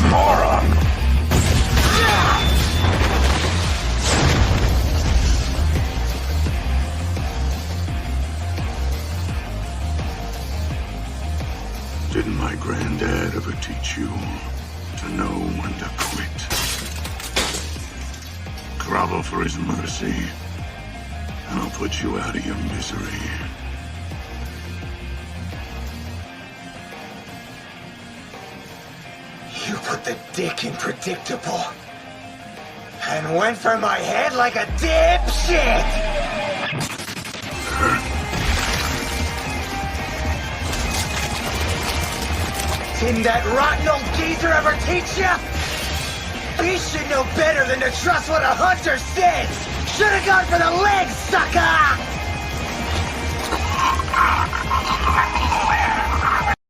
Moron! Didn't my granddad ever teach you to know when to quit? Grovel for his mercy, and I'll put you out of your misery. You put the dick in predictable. And went for my head like a dipshit! Didn't that rotten old geezer ever teach ya? He should know better than to trust what a hunter says! Should've gone for the legs, sucker!